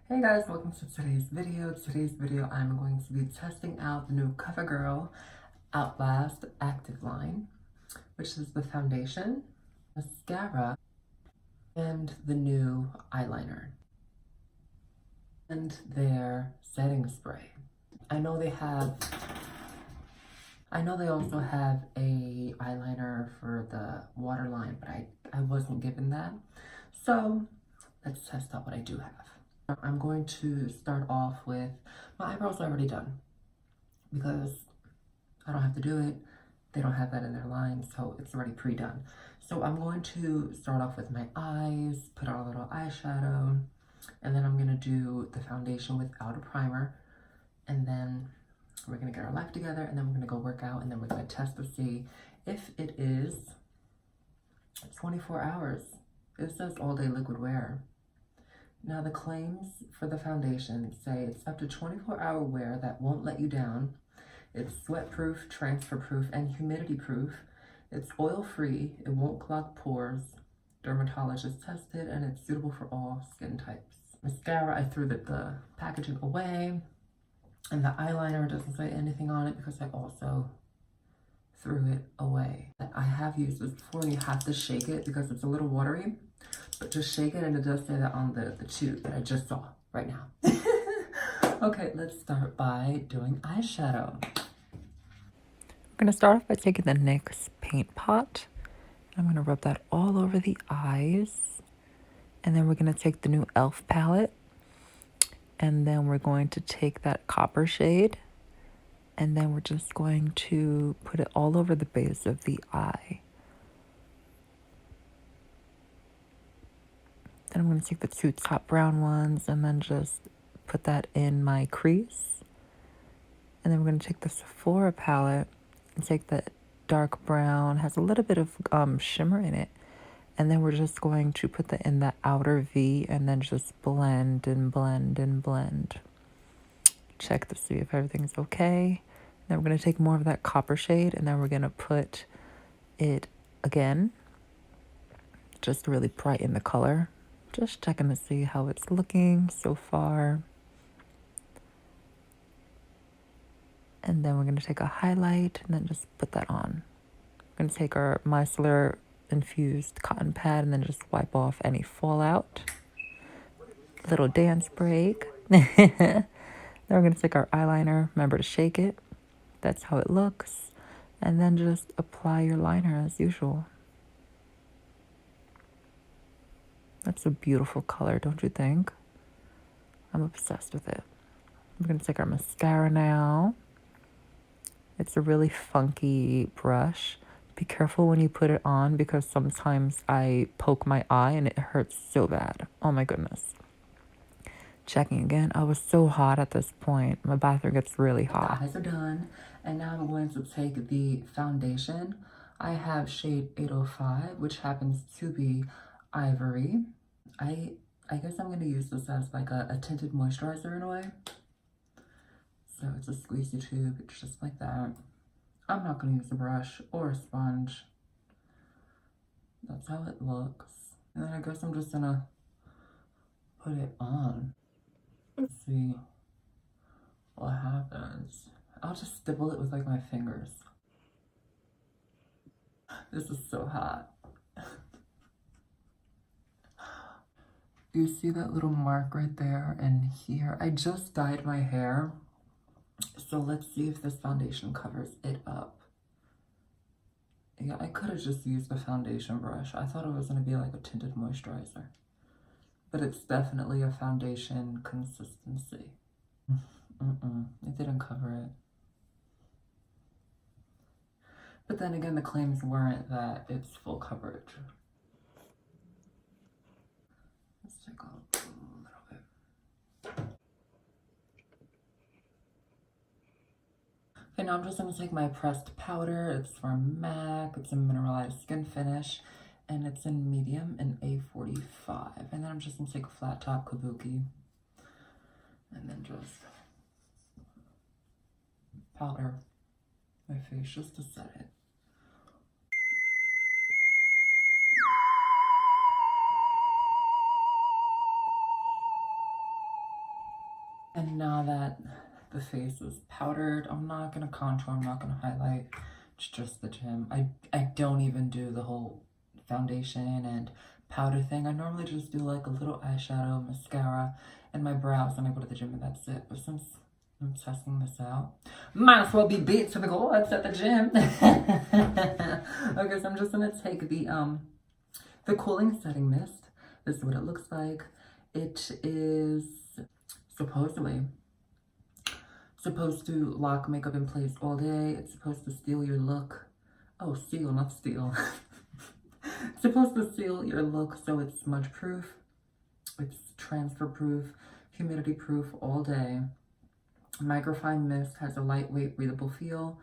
Hey guys, welcome to today's video. Today's video, I'm going to be testing out the new Covergirl Outlast Active Line, which is the foundation, mascara, and the new eyeliner, and their setting spray. I know they also have a eyeliner for the waterline, but I wasn't given that. So let's test out what I do have. I'm going to start off with, my eyebrows are already done because I don't have to do it. They don't have that in their line, so it's already pre-done. So I'm going to start off with my eyes, put on a little eyeshadow, and then I'm gonna do the foundation without a primer. And then we're gonna get our life together, and then we're gonna go work out, and then we're gonna test to see if it is 24 hours. It says all day liquid wear. Now the claims for the foundation say it's up to 24-hour wear that won't let you down. It's sweat-proof, transfer-proof, and humidity-proof. It's oil-free, it won't clog pores, dermatologist tested, and it's suitable for all skin types. Mascara, I threw the packaging away, and the eyeliner doesn't say anything on it because I also threw it away. I have used this before. You have to shake it because it's a little watery. But just shake it, and it does say that on the tube that I just saw right now. Okay, let's start by doing eyeshadow. We're gonna start off by taking the NYX paint pot. I'm gonna rub that all over the eyes. And then we're gonna take the new e.l.f. palette. And then we're going to take that copper shade. And then we're just going to put it all over the base of the eye. Then I'm going to take the two top brown ones and then just put that in my crease. And then we're going to take the Sephora palette and take that dark brown, has a little bit of shimmer in it. And then we're just going to put that in the outer V and then just blend and blend and blend. Check to see if everything's okay. Then we're going to take more of that copper shade and then we're going to put it again, just to really brighten the color. Just checking to see how it's looking so far. And then we're going to take a highlight and then just put that on. We're going to take our micellar infused cotton pad and then just wipe off any fallout. Little dance break. Then we're going to take our eyeliner. Remember to shake it. That's how it looks. And then just apply your liner as usual. That's a beautiful color, don't you think? I'm obsessed with it. We're going to take our mascara now. It's a really funky brush. Be careful when you put it on because sometimes I poke my eye and it hurts so bad. Oh my goodness. Checking again. I was so hot at this point. My bathroom gets really hot. The eyes are done. And now I'm going to take the foundation. I have shade 805, which happens to be Ivory. I guess I'm going to use this as like a tinted moisturizer in a way. So it's a squeezy tube. It's just like that. I'm not going to use a brush or a sponge. That's how it looks. And then I guess I'm just going to put it on. Let's see what happens. I'll just stipple it with like my fingers. This is so hot. You see that little mark right there and here? I just dyed my hair. So let's see if this foundation covers it up. Yeah, I could have just used the foundation brush. I thought it was going to be like a tinted moisturizer. But it's definitely a foundation consistency. It didn't cover it. But then again, the claims weren't that it's full coverage. Let's take a little bit. Okay, now I'm just going to take my pressed powder. It's from MAC. It's a mineralized skin finish. And it's in medium and A45. And then I'm just going to take a flat top kabuki. And then just powder my face just to set it. And now that the face is powdered, I'm not gonna contour, I'm not gonna highlight. It's just the gym. I don't even do the whole foundation and powder thing. I normally just do like a little eyeshadow, mascara, and my brows when I go to the gym, and that's it. But since I'm testing this out, might as well be beat to the gods at the gym. Okay, so I'm just gonna take the cooling setting mist. This is what it looks like. It is supposedly supposed to lock makeup in place all day. It's supposed to steal your look. Oh, seal, not steal. It's supposed to seal your look so it's smudge proof, it's transfer proof, humidity proof all day. Microfine mist has a lightweight, breathable feel,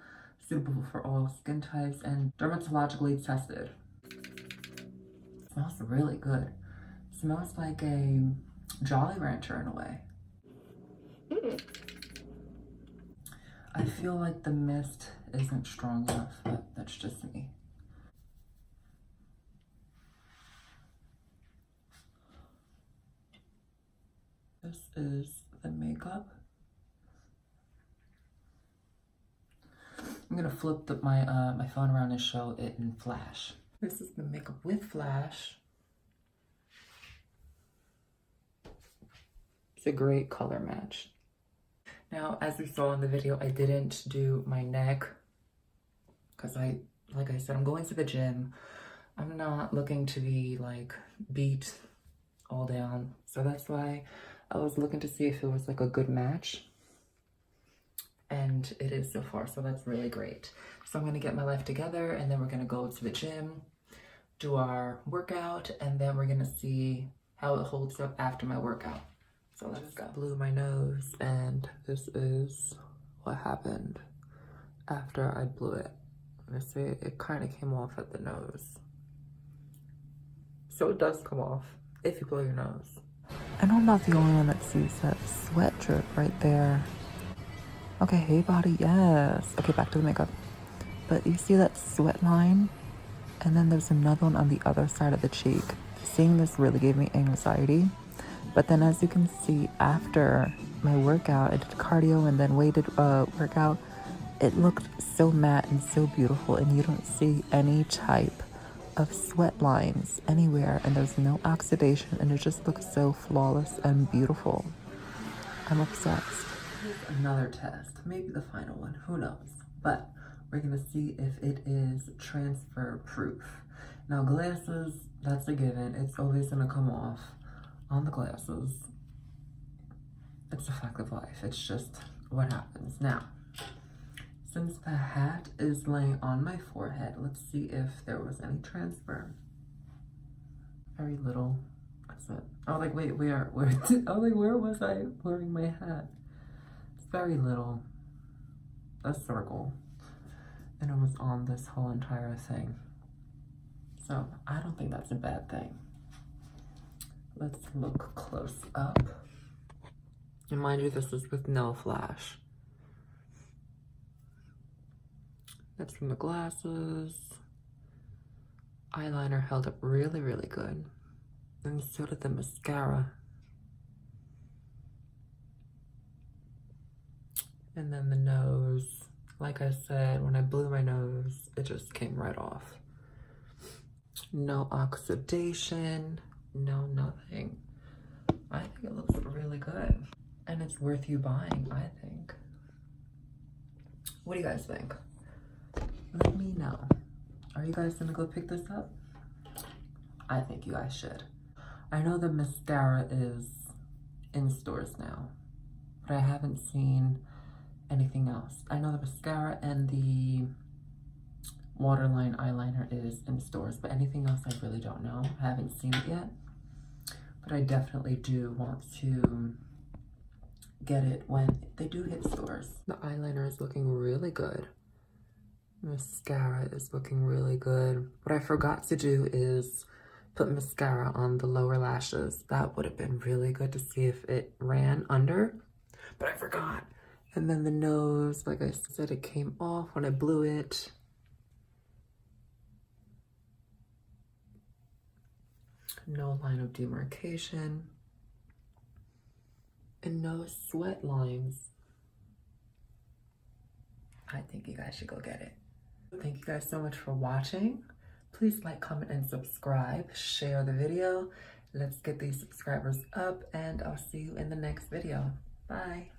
suitable for all skin types, and dermatologically tested. It smells really good. It smells like a Jolly Rancher in a way. I feel like the mist isn't strong enough, but that's just me. This is the makeup. I'm gonna flip my phone around and show it in flash. This is the makeup with flash. It's a great color match. Now, as we saw in the video, I didn't do my neck because like I said, I'm going to the gym. I'm not looking to be like beat all down. So that's why I was looking to see if it was like a good match. And it is so far, so that's really great. So I'm gonna get my life together and then we're gonna go to the gym, do our workout, and then we're gonna see how it holds up after my workout. So let's go. Blew my nose, and this is what happened after I blew it. I see it kind of came off at the nose. So it does come off if you blow your nose. I know I'm not the only one that sees that sweat drip right there. Okay, hey body, yes. Okay, back to the makeup. But you see that sweat line? And then there's another one on the other side of the cheek. Seeing this really gave me anxiety. But then as you can see, after my workout, I did cardio and then weighted workout, it looked so matte and so beautiful, and you don't see any type of sweat lines anywhere, and there's no oxidation, and it just looks so flawless and beautiful. I'm obsessed. Here's another test, maybe the final one, who knows? But we're gonna see if it is transfer proof. Now glasses, that's a given. It's always gonna come off on the glasses. It's a fact of life. It's just what happens. Now, since the hat is laying on my forehead, let's see if there was any transfer. Very little. That's it. Oh, like, wait, where was I wearing my hat? It's very little. A circle. And it was on this whole entire thing. So, I don't think that's a bad thing. Let's look close up. And mind you, this is with no flash. That's from the glasses. Eyeliner held up really, really good. And so did the mascara. And then the nose. Like I said, when I blew my nose, it just came right off. No oxidation. No, nothing. I think it looks really good. And it's worth you buying, I think. What do you guys think? Let me know. Are you guys gonna go pick this up? I think you guys should. I know the mascara is in stores now, but I haven't seen anything else. I know the mascara and the waterline eyeliner is in stores, but anything else I really don't know. I haven't seen it yet. But I definitely do want to get it when they do hit stores. The eyeliner is looking really good. Mascara is looking really good. What I forgot to do is put mascara on the lower lashes. That would have been really good to see if it ran under, but I forgot. And then the nose, like I said, it came off when I blew it. No line of demarcation. and no sweat lines. I think you guys should go get it. Thank you guys so much for watching. Please like, comment, and subscribe. Share the video. Let's get these subscribers up, and I'll see you in the next video. Bye.